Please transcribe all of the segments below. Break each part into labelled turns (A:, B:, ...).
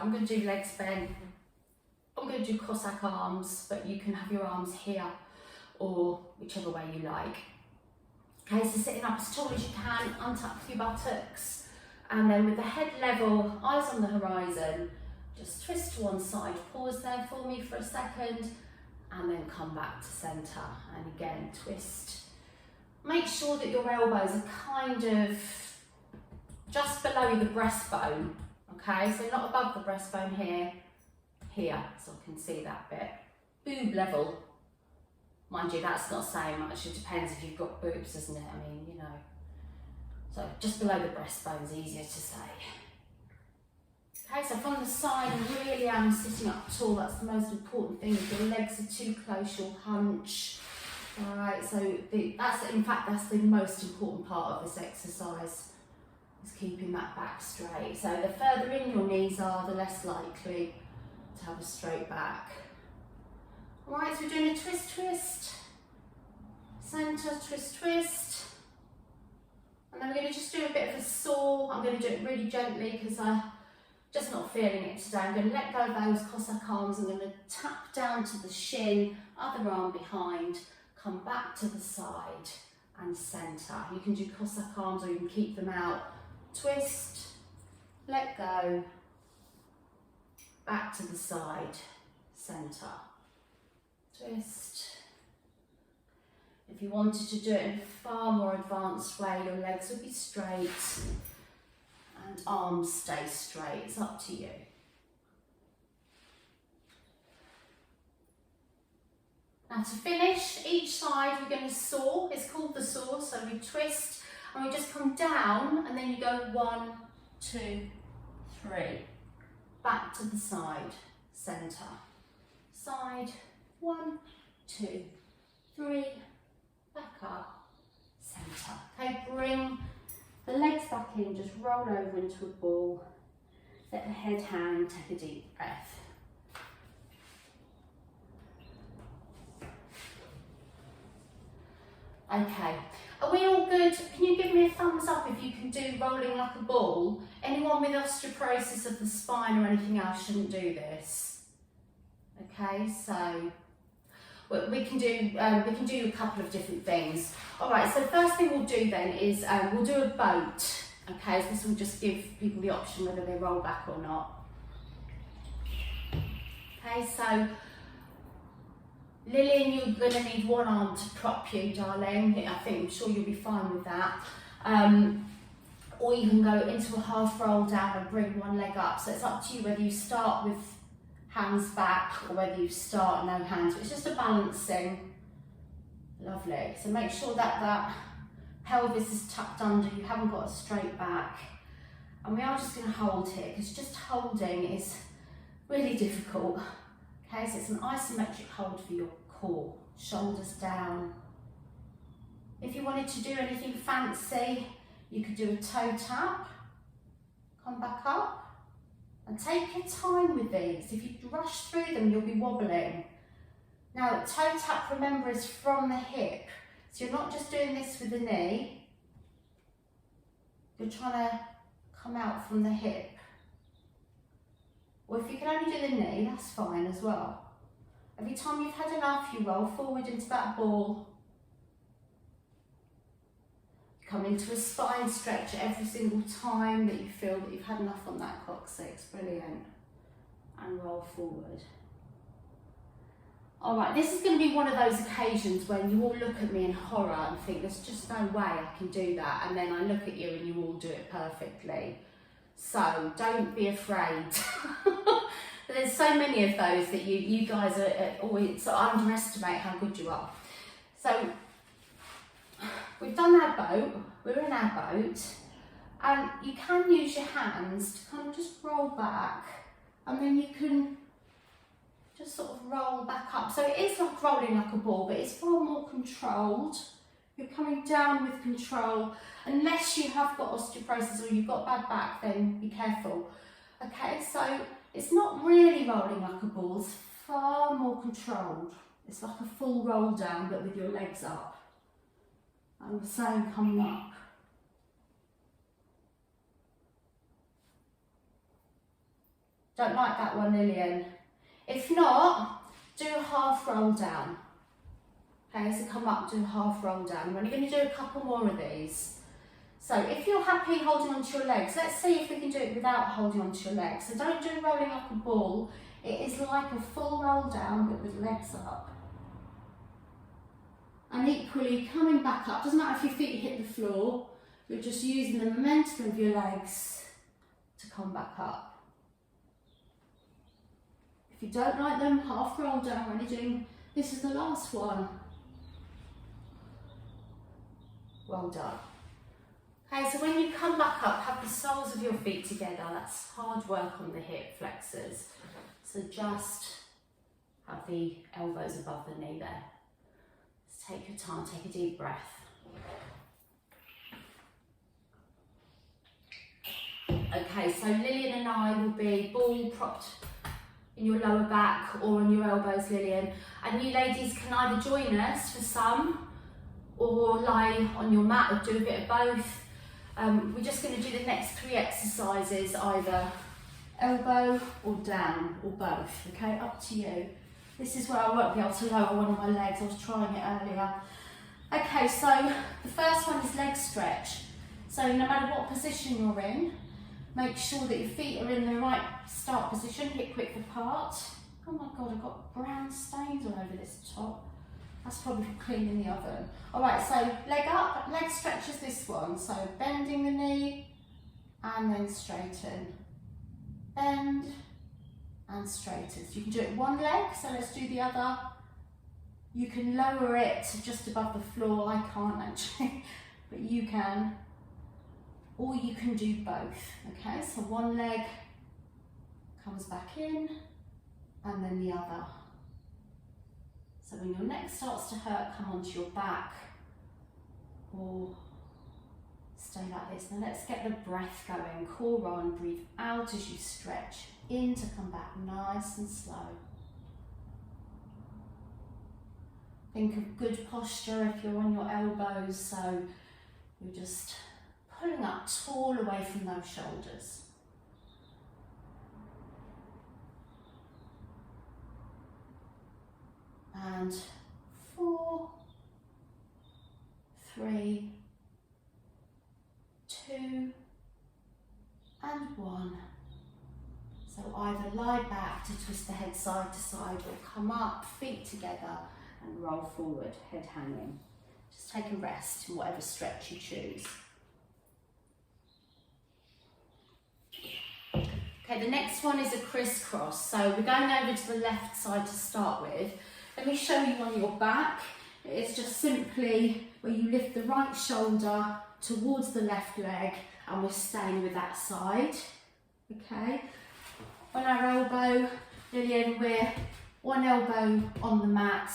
A: I'm going to do legs bent. I'm going to do Cossack arms, but you can have your arms here or whichever way you like. Okay, so sitting up as tall as you can, untuck your buttocks, and then with the head level, eyes on the horizon, just twist to one side. Pause there for me for a second, and then come back to centre. And again, twist. Make sure that your elbows are kind of just below the breastbone. Okay, so not above the breastbone here, so I can see that bit. Boob level. Mind you, that's not saying much, it depends if you've got boobs, doesn't it? I mean, you know. So just below the breastbone is easier to say. Okay, so from the side, I really am sitting up tall. That's the most important thing. If your legs are too close, you'll hunch. All right, so that's the most important part of this exercise, is keeping that back straight. So the further in your knees are, the less likely to have a straight back. All right, so we're doing a twist, twist, centre, twist, twist. And then we're going to just do a bit of a saw. I'm going to do it really gently because I'm just not feeling it today. I'm going to let go of those Cossack arms. I'm going to tap down to the shin, other arm behind, come back to the side and centre. You can do Cossack arms or you can keep them out. Twist, let go, back to the side, centre, twist. If you wanted to do it in a far more advanced way, your legs would be straight and arms stay straight. It's up to you. Now to finish, each side we're going to saw. It's called the saw, so we twist and we just come down and then you go 1, 2, 3. Back to the side, centre. Side, 1, 2, 3. Back up, centre. Okay, bring the legs back in, just roll over into a ball. Let the head hang, take a deep breath. Okay, are we all good? Can you give me a thumbs up if you can do rolling like a ball? Anyone with osteoporosis of the spine or anything else shouldn't do this. Okay, so we can do a couple of different things. All right, so first thing we'll do then is we'll do a boat. Okay, so this will just give people the option whether they roll back or not. Okay, so Lillian, you're going to need one arm to prop you, darling. I'm sure you'll be fine with that. Or you can go into a half roll down and bring one leg up. So it's up to you whether you start with hands back or whether you start no hands. It's just a balancing. Lovely. So make sure that that pelvis is tucked under. You haven't got a straight back. And we are just going to hold here because just holding is really difficult. Okay, so it's an isometric hold for your core, shoulders down. If you wanted to do anything fancy, you could do a toe tap, come back up, and take your time with these. If you rush through them, you'll be wobbling. Now, toe tap, remember, is from the hip. So you're not just doing this with the knee, you're trying to come out from the hip. Or if you can only do the knee, that's fine as well. Every time you've had enough, you roll forward into that ball. Come into a spine stretch every single time that you feel that you've had enough on that coccyx. Brilliant. And roll forward. All right, this is going to be one of those occasions when you all look at me in horror and think there's just no way I can do that. And then I look at you and you all do it perfectly. So don't be afraid. There's so many of those that you guys are always sort of underestimate how good you are. So we've done our boat, we're in our boat, and you can use your hands to kind of just roll back, and then you can just sort of roll back up. So it is like rolling like a ball, but it's far more controlled. You're coming down with control. Unless you have got osteoporosis or you've got bad back, then be careful. Okay, so it's not really rolling like a ball, it's far more controlled. It's like a full roll down, but with your legs up. And the same coming up. Don't like that one, Lillian. If not, do a half roll down. Okay, so come up, do a half roll down. We're only going to do a couple more of these. So if you're happy holding onto your legs, let's see if we can do it without holding onto your legs. So don't do rolling like a ball. It is like a full roll down, but with legs up. And equally, coming back up. Doesn't matter if your feet hit the floor, you're just using the momentum of your legs to come back up. If you don't like them, half roll down, we're only doing, this is the last one. Well done. Okay, so when you come back up, have the soles of your feet together. That's hard work on the hip flexors. So just have the elbows above the knee there. Just take your time, take a deep breath. Okay, so Lillian and I will be ball propped in your lower back or on your elbows, Lillian. And you ladies can either join us for some or lie on your mat or do a bit of both. We're just going to do the next 3 exercises, either elbow or down or both, okay, up to you. This is where I won't be able to lower one of my legs, I was trying it earlier. Okay, so the first one is leg stretch. So no matter what position you're in, make sure that your feet are in the right start position, hip width apart. Oh my God, I've got brown stains all over this top. That's probably from cleaning the oven. All right, so leg up, leg stretch is this one. So bending the knee and then straighten. Bend and straighten. So you can do it one leg, so let's do the other. You can lower it to just above the floor. I can't actually, but you can. Or you can do both, okay? So one leg comes back in and then the other. So when your neck starts to hurt, come onto your back or stay like this. Now let's get the breath going. Core on, breathe out as you stretch. In to come back nice and slow. Think of good posture if you're on your elbows, so you're just pulling up tall away from those shoulders. And 4, 3, 2, and 1. So either lie back to twist the head side to side or come up, feet together and roll forward, head hanging. Just take a rest in whatever stretch you choose. Okay, the next one is a criss-cross. So we're going over to the left side to start with. Let me show you on your back. It's just simply where you lift the right shoulder towards the left leg and we're staying with that side. Okay, on our elbow, Lillian, we're one elbow on the mat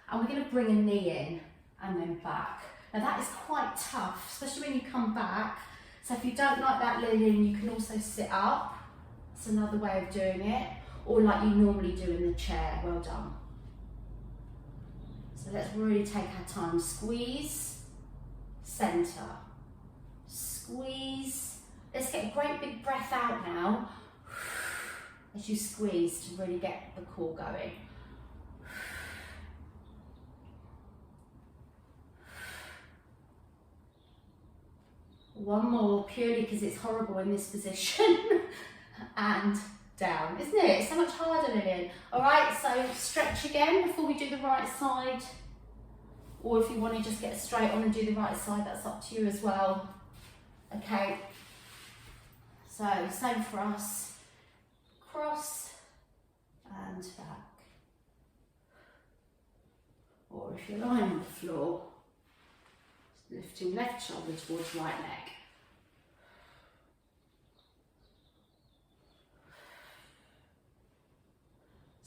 A: and we're going to bring a knee in and then back. Now that is quite tough, especially when you come back. So if you don't like that, Lillian, you can also sit up. It's another way of doing it, or like you normally do in the chair. Well done. So let's really take our time. Squeeze, centre, squeeze. Let's get a great big breath out now as you squeeze to really get the core going. One more, purely because it's horrible in this position. And down, isn't it? It's so much harder, Lillian. All right, so stretch again before we do the right side. Or if you want to just get straight on and do the right side, that's up to you as well. Okay, so same for us. Cross and back. Or if you're lying on the floor, lifting left shoulder towards right leg.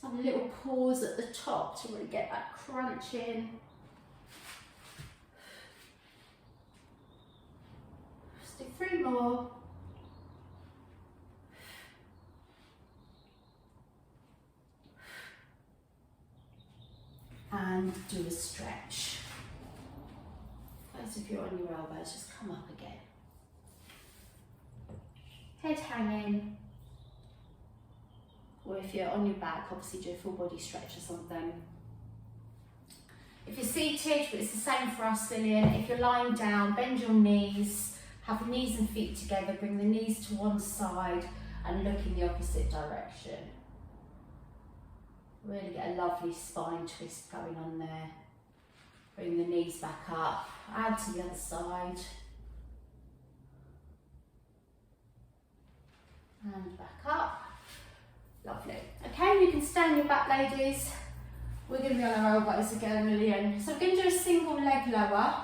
A: So have a little pause at the top to really get that crunch in. Just do 3 more. And do a stretch. As if you're on your elbows, just come up again. Head hanging. or if you're on your back, obviously do a full body stretch or something. If you're seated, but it's the same for us, Lillian, if you're lying down, bend your knees, have knees and feet together, bring the knees to one side and look in the opposite direction. Really get a lovely spine twist going on there. Bring the knees back up, add to the other side. And back up. Lovely. Okay, you can stay on your back, ladies. We're going to be on our elbows again, Lillian. So we're going to do a single leg lower.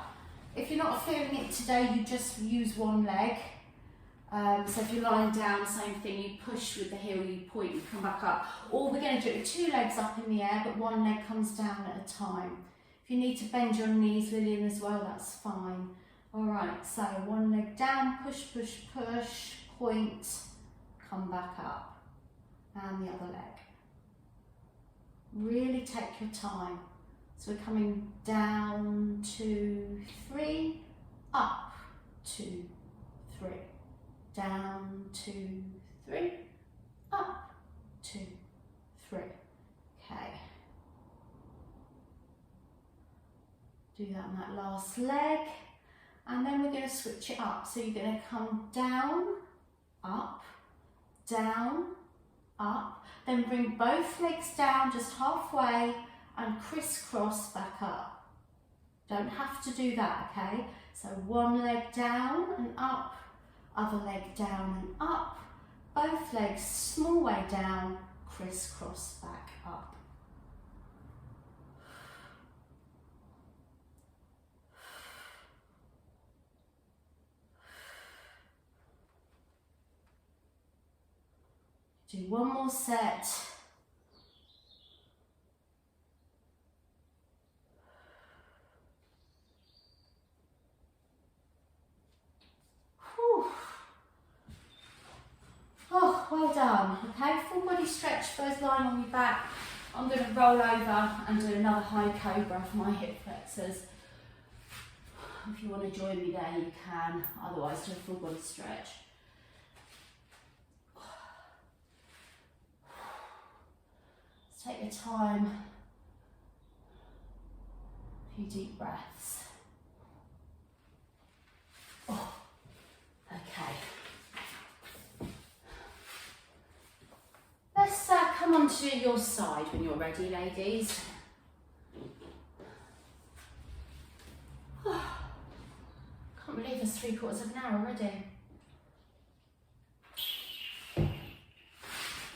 A: If you're not feeling it today, you just use one leg. So if you're lying down, same thing, you push with the heel, you point, you come back up. Or we're going to do it with 2 legs up in the air, but 1 leg comes down at a time. If you need to bend your knees, Lillian, as well, that's fine. All right, so 1 leg down, push, push, push, point, come back up. And the other leg. Really take your time. So we're coming down, 2, 3, up, 2, 3, down, 2, 3, up, 2, 3. Okay. Do that on that last leg. And then we're going to switch it up. So you're going to come down, up, then bring both legs down just halfway and crisscross back up. Don't have to do that, okay? So 1 leg down and up, other leg down and up, both legs small way down, crisscross back up. Do 1 more set. Whew. Oh, well done. Okay, full body stretch, both lying on your back. I'm going to roll over and do another high cobra for my hip flexors. If you want to join me there, you can. Otherwise, do a full body stretch. Take your time, a few deep breaths. Oh, okay. Let's come onto your side when you're ready, ladies. Oh, can't believe it's 3/4 of an hour already.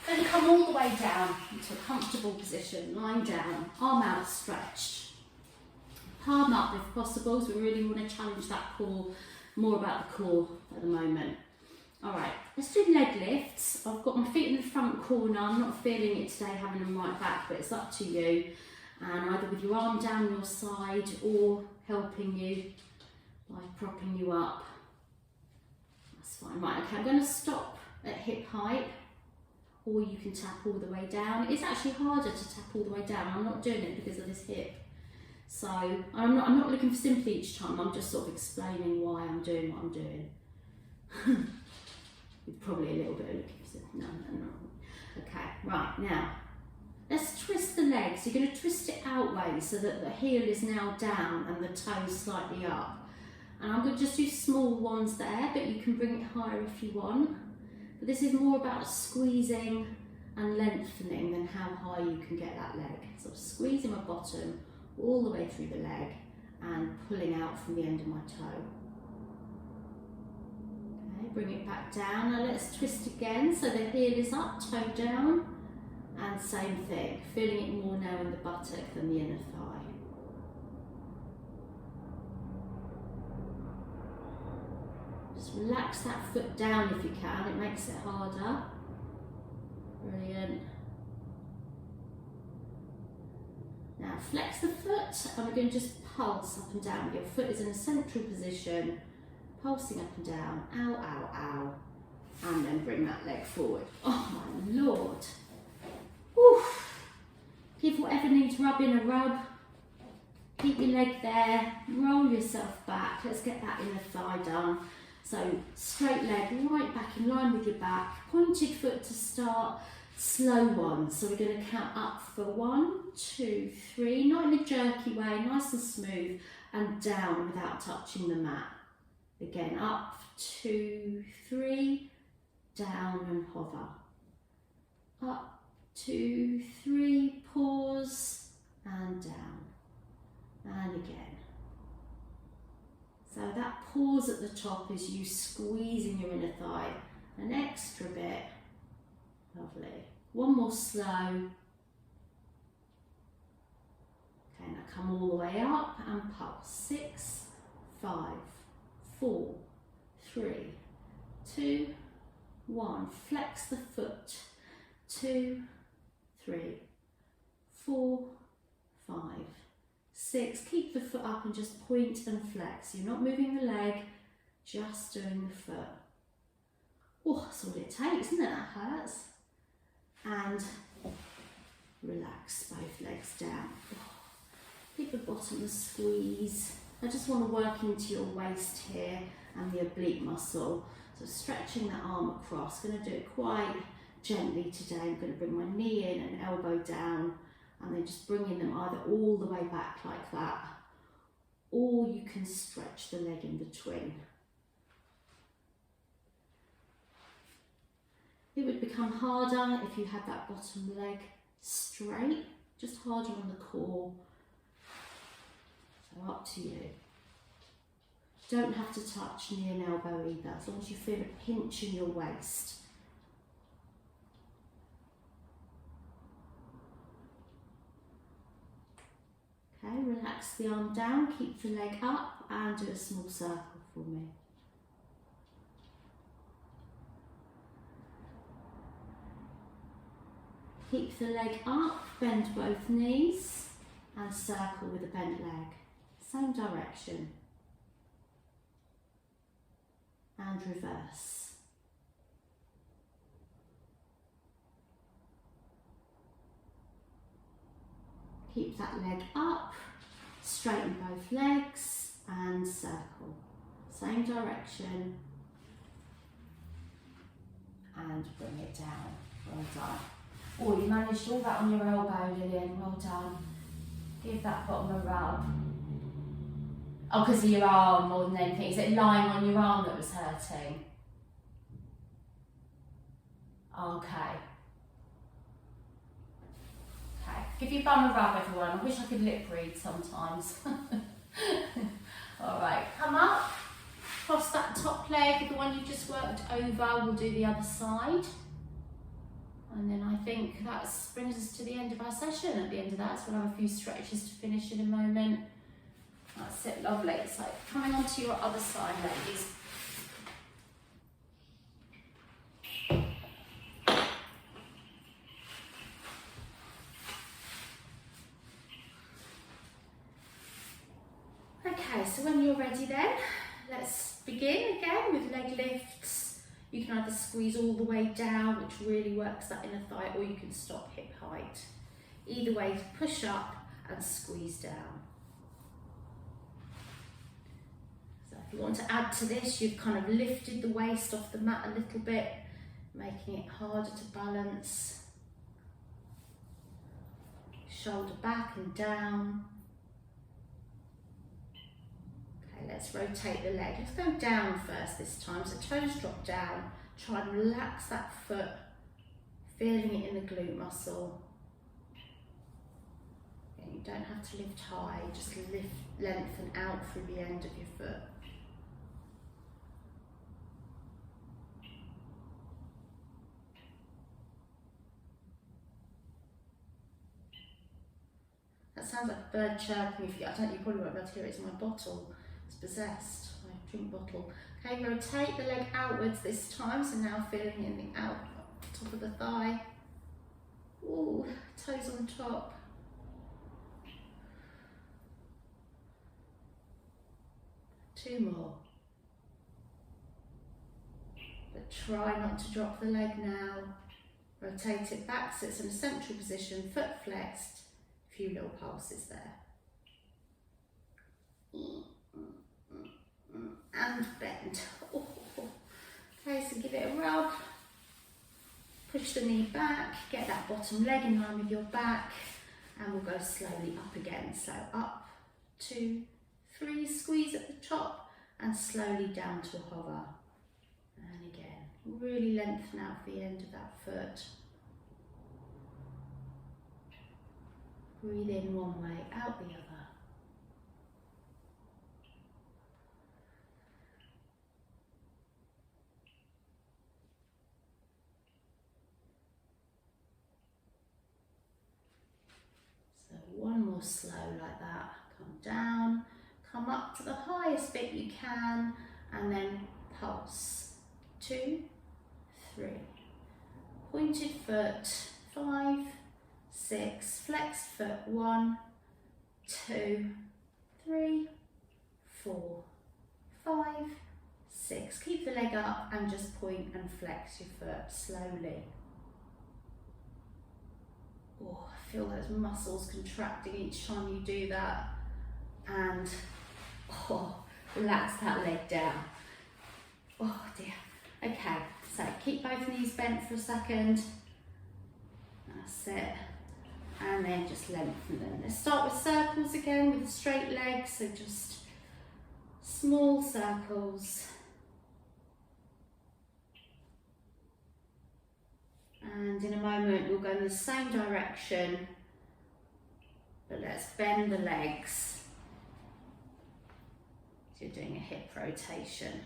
A: Then come all the way down into a comfortable position, lying down, arm outstretched. Palm up if possible, so we really want to challenge that core, more about the core at the moment. All right, let's do leg lifts. I've got my feet in the front corner. I'm not feeling it today, having them right back, but it's up to you. And either with your arm down your side or helping you by propping you up. That's fine. Right, okay, I'm going to stop at hip height. Or you can tap all the way down. It's actually harder to tap all the way down. I'm not doing it because of this hip. So I'm not looking for sympathy each time. I'm just sort of explaining why I'm doing what I'm doing. With probably a little bit of looking for sympathy. No. Okay, right, now let's twist the legs. You're going to twist it outwards so that the heel is now down and the toes slightly up. And I'm going to just do small ones there, but you can bring it higher if you want. But this is more about squeezing and lengthening than how high you can get that leg. So I'm squeezing my bottom all the way through the leg and pulling out from the end of my toe. Okay, bring it back down. Now let's twist again. So the heel is up, toe down, and same thing. Feeling it more now in the buttock than the inner thigh. Just relax that foot down if you can, it makes it harder. Brilliant. Now flex the foot and we're going to just pulse up and down. Your foot is in a central position, pulsing up and down, ow, ow, ow. And then bring that leg forward. Oh my Lord. Oof. Give whatever needs rubbing a rub. Keep your leg there, roll yourself back. Let's get that inner thigh done. So straight leg right back in line with your back, pointed foot to start, slow ones. So we're going to count up for 1, 2, 3, not in a jerky way, nice and smooth, and down without touching the mat. Again, up, 2, 3, down and hover. Up, 2, 3, pause, and down. And again. So that pause at the top is you squeezing your inner thigh an extra bit. Lovely. One more slow. Okay, now come all the way up and pulse. 6, 5, 4, 3, 2, 1. Flex the foot. 2, 3, 4, 5, 6. Keep the foot up and just point and flex. You're not moving the leg, just doing the foot. Oh, that's all it takes, isn't it? That hurts. And relax both legs down. Keep the bottom a squeeze. I just want to work into your waist here and the oblique muscle. So stretching that arm across. Going to do it quite gently today. I'm going to bring my knee in and elbow down, and then just bringing them either all the way back like that, or you can stretch the leg in between. It would become harder if you had that bottom leg straight, just harder on the core. So up to you. Don't have to touch knee and elbow either, as long as you feel a pinch in your waist. Okay, relax the arm down, keep the leg up, and do a small circle for me. Keep the leg up, bend both knees, and circle with a bent leg. Same direction. And reverse. Keep that leg up, straighten both legs, and circle. Same direction. And bring it down. Well done. Oh, you managed all that on your elbow, Lillian. Well done. Give that bottom a rub. Oh, because of your arm more than anything. Is it lying on your arm that was hurting? Okay. Okay. Give your bum a rub, everyone. I wish I could lip read sometimes. All right. Come up. Cross that top leg, the one you just worked over. We'll do the other side. And then I think that brings us to the end of our session. At the end of that, so we'll have a few stretches to finish in a moment. That's it, lovely. So coming on to your other side, ladies. Okay, so when you're ready then, let's begin again with leg lifts. You can either squeeze all the way down, which really works that inner thigh, or you can stop hip height. Either way, push up and squeeze down. So if you want to add to this, you've kind of lifted the waist off the mat a little bit, making it harder to balance. Shoulder back and down. Let's rotate the leg. Let's go down first this time. So toes drop down. Try and relax that foot, feeling it in the glute muscle. And you don't have to lift high, just lift, lengthen out through the end of your foot. That sounds like a bird chirping. You probably won't be able to hear it. It's my bottle. It's possessed, my drink bottle. Okay, rotate the leg outwards this time, so now feeling in the top of the thigh. Ooh, toes on top. Two more. But try not to drop the leg now. Rotate it back so it's in a central position, foot flexed. A few little pulses there. And bend. Oh. Okay, so give it a rub. Push the knee back, get that bottom leg in line with your back, and we'll go slowly up again. So up, 2, 3, squeeze at the top, and slowly down to a hover. And again, really lengthen out the end of that foot. Breathe in one way, out the other. So one more slow like that. Come down, come up to the highest bit you can, and then pulse. 2, 3. Pointed foot, 5, 6, flexed foot, 1, 2, 3, 4, 5, 6. Keep the leg up and just point and flex your foot slowly. Oh, I feel those muscles contracting each time you do that. And relax that leg down. Oh dear. Okay, so keep both knees bent for a second. That's it. And then just lengthen them. Let's start with circles again with a straight leg, so just small circles. And in a moment we'll go in the same direction, but let's bend the legs. So you're doing a hip rotation.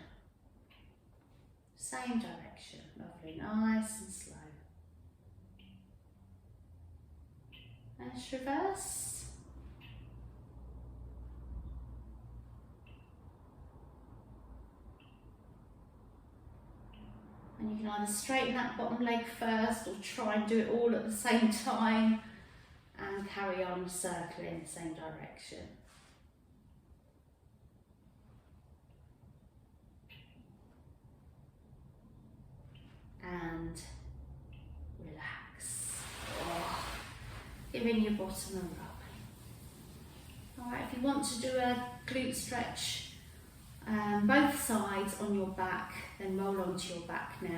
A: Same direction, lovely, nice and slow. Let's reverse. And you can either straighten that bottom leg first or try and do it all at the same time and carry on circling the same direction. And relax. Oh, giving your bottom a rub. Alright, if you want to do a glute stretch both sides on your back, then roll onto your back now.